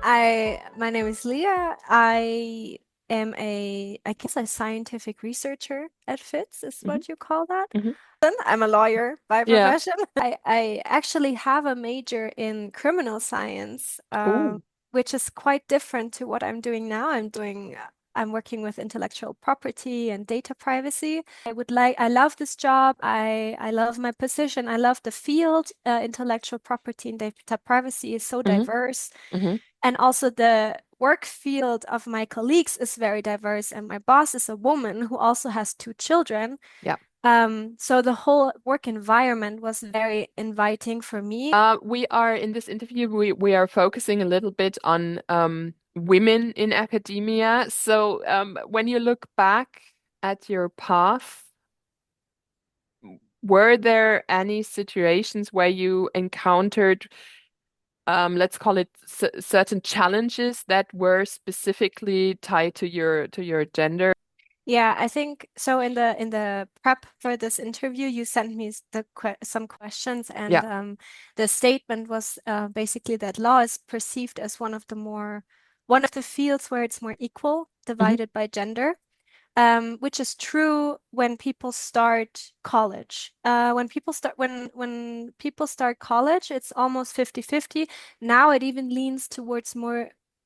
My name is Lea. I am I guess a scientific researcher at FIZ is Hmm. what you call that. Hmm. I'm a lawyer by Yeah. profession. I actually have a major in criminal science, Oh. which is quite different to what I'm doing now. I'm working with intellectual property and data privacy. I love this job. I love my position. I love the field. Intellectual property and data privacy is so Hmm. diverse. Hmm. And also the work field of my colleagues is very diverse. And my boss is a woman who also has two children. Yeah. So the whole work environment was very inviting for me. We are in this interview, we are focusing a little bit on women in academia. So when you look back at your path, were there any situations where you encountered, let's call it certain challenges that were specifically tied to your gender? Yeah, I think so. In the prep for this interview, you sent me some questions, Yeah. and the statement was basically that law is perceived as one of the fields where it's more equal, Hmm. divided by gender. Which is true when people start college. When people start college, it's almost 50-50. Now it even leans towards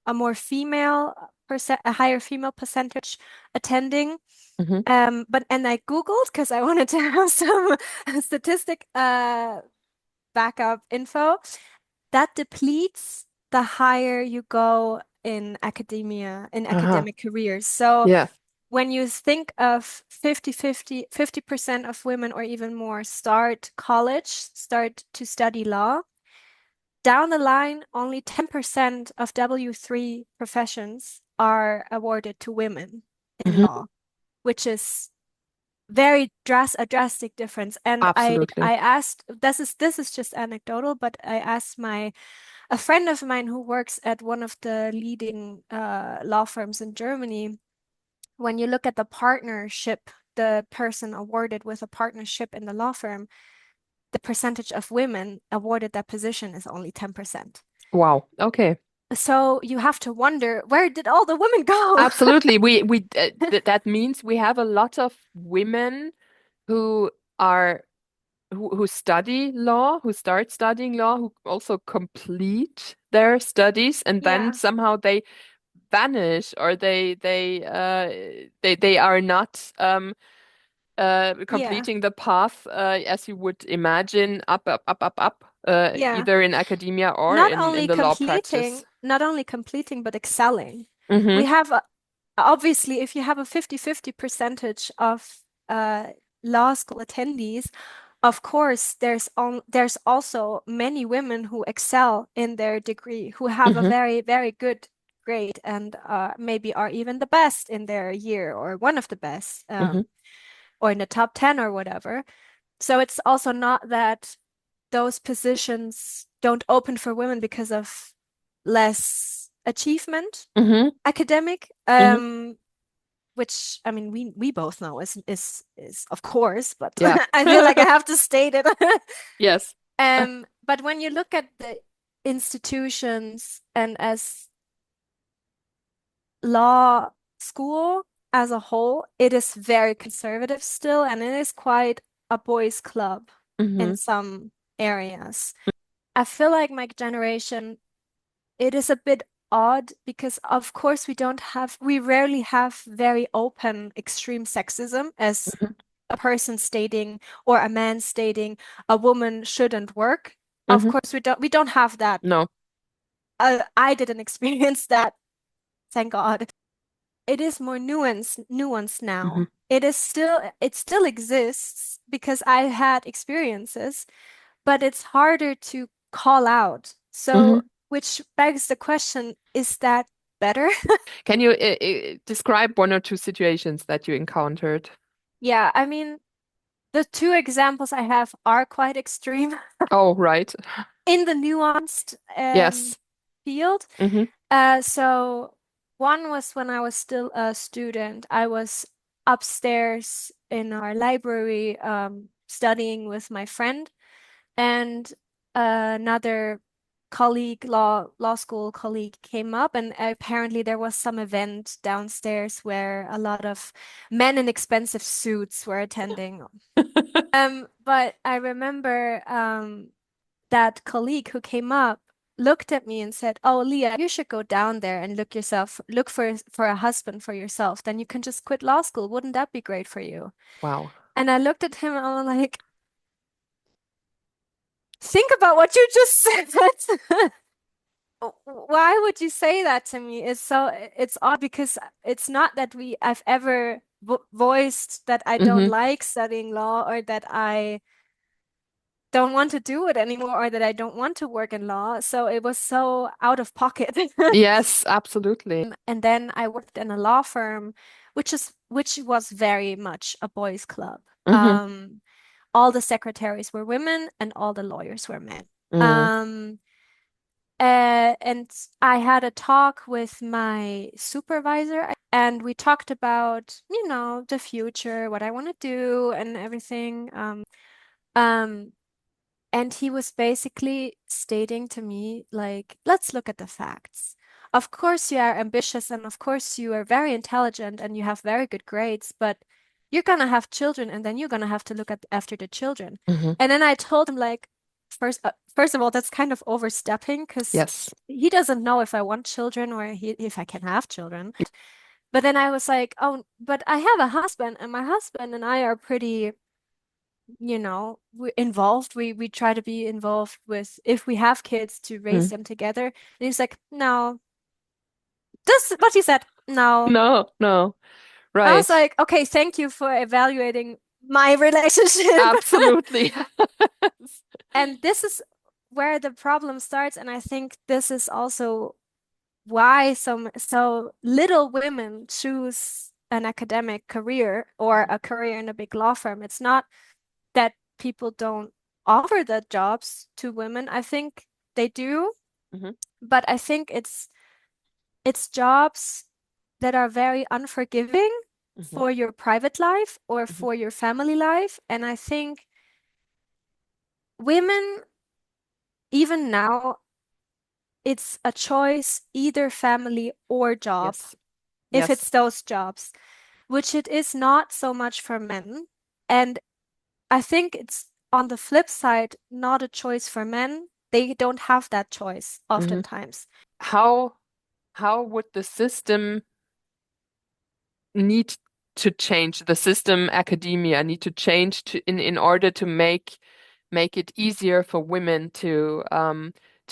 a more female percent, a higher female percentage attending. Hmm. But and I Googled because I wanted to have some statistic backup info. That depletes the higher you go in Uh-huh. academic careers. So Yeah. when you think of 50% of women or even more start to study law, down the line, only 10% of W3 professions are awarded to women in Hmm. law, which is a drastic difference. And Absolutely. I asked, this is just anecdotal, but I asked a friend of mine who works at one of the leading law firms in Germany. When you look at the partnership, the person awarded with a partnership in the law firm, the percentage of women awarded that position is only 10%. Wow. Okay. So you have to wonder, where did all the women go? Absolutely. We th that means we have a lot of women who are who study law, who start studying law, who also complete their studies, and then Yeah, somehow they vanish, or they are not yeah, completing the path as you would imagine, up, yeah. either in academia or in the law practice. Not only completing, but excelling. Hmm. We have obviously, if you have a 50-50 percentage of law school attendees, of course, there's also many women who excel in their degree, who have a Hmm. very, very good grade and maybe are even the best in their year or one of the best, Hmm. or in the top 10 or whatever. So it's also not that those positions don't open for women because of less achievement Hmm. academic, Hmm. which I mean we both know is of course, but Yeah. I feel like I have to state it. Yes. But when you look at the institutions and as law school as a whole, it is very conservative still, and it is quite a boys' club in Hmm. some areas. I feel like my generation, it is a bit odd because of course we rarely have very open extreme sexism as a person stating or a man stating a woman shouldn't work. Of Hmm. course we don't have that. No. I didn't experience that, thank God. It is more nuanced Hmm. now. It still exists because I had experiences, but it's harder to call out. Hmm. So, which begs the question, is that better? Can you describe one or two situations that you encountered? Yeah, I mean, the two examples I have are quite extreme Oh, right. in the nuanced Yes. field. Hmm. So one was when I was still a student. I was upstairs in our library studying with my friend and another. law school colleague came up, and apparently there was some event downstairs where a lot of men in expensive suits were attending. But I remember that colleague who came up looked at me and said, "Oh, Leah, you should go down there and look for a husband for yourself. Then you can just quit law school. Wouldn't that be great for you?" Wow. And I looked at him and I was like, think about what you just said. Why would you say that to me? It's odd because it's not that I've ever vo voiced that I don't Hmm. like studying law or that I don't want to do it anymore or that I don't want to work in law. So it was so out of pocket. Yes, absolutely. And then I worked in a law firm, which was very much a boys' club. Hmm. All the secretaries were women and all the lawyers were men. Mm. Um, and I had a talk with my supervisor, and we talked about, the future, what I want to do, and everything. Um, and he was basically stating to me, like, let's look at the facts. Of course, you are ambitious, and of course, you are very intelligent, and you have very good grades, but you're gonna have children, and then you're gonna have to look at after the children. Hmm. And then I told him, like, first of all, that's kind of overstepping because Yes. he doesn't know if I want children or if I can have children. But then I was like, oh, but I have a husband, and my husband and I are pretty, we're involved. We try to be involved with if we have kids to raise Mm. them together. And he's like, no, this what he said. No. No, no. I was Right. like, okay, thank you for evaluating my relationship. Absolutely. And this is where the problem starts. And I think this is also why so little women choose an academic career or a career in a big law firm. It's not that people don't offer the jobs to women. I think they do, Hmm. but I think it's jobs that are very unforgiving Hmm. for your private life or Hmm. for your family life. And I think women, even now, it's a choice, either family or job, Yes. if Yes. it's those jobs, which it is not so much for men. And I think it's on the flip side, not a choice for men. They don't have that choice Hmm. oftentimes. How how would the system need to change, the system academia need to change in order to make it easier for women to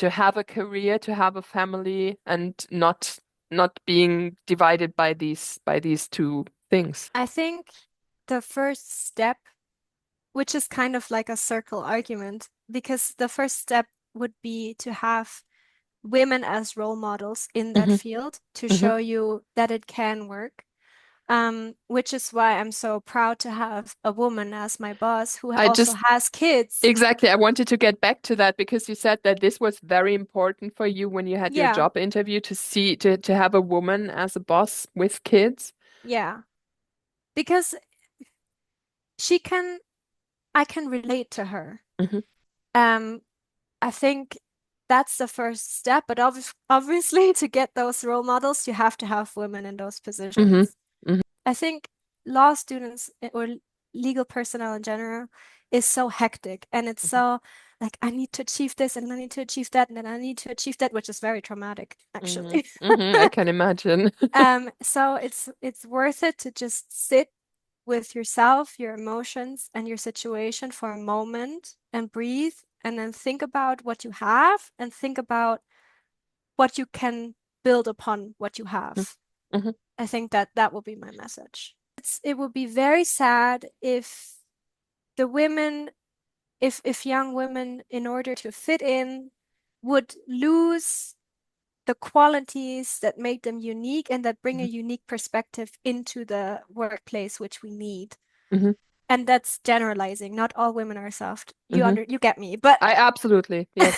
have a career, to have a family, and not being divided by these two things. I think the first step, which is kind of like a circle argument, because the first step would be to have women as role models in that Hmm. field to Hmm. show you that it can work. Which is why I'm so proud to have a woman as my boss who I also just has kids. exactly, I wanted to get back to that because you said that this was very important for you when you had your Yeah, job interview to see to have a woman as a boss with kids. yeah. Because she can, I can relate to her. Hmm. Um, I think that's the first step, but obviously to get those role models, you have to have women in those Hmm. positions. Hmm. I think law students or legal personnel in general is so hectic and it's so like I need to achieve this and I need to achieve that and then I need to achieve that, which is very traumatic Hmm. actually. Hmm. I can imagine. So it's worth it to just sit with yourself, your emotions, and your situation for a moment and breathe and then think about what you have and think about what you can build upon what you have. Hmm. I think that that will be my message. It would be very sad if the women, if young women, in order to fit in, would lose the qualities that make them unique and that bring a unique perspective into the workplace, which we need. Hmm. And that's generalizing. Not all women are soft. Hmm. You get me. But I absolutely, yes.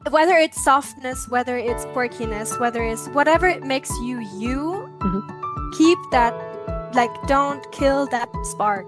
whether it's softness, whether it's quirkiness, whether it's whatever it makes you you, Hmm. keep that, like, don't kill that spark.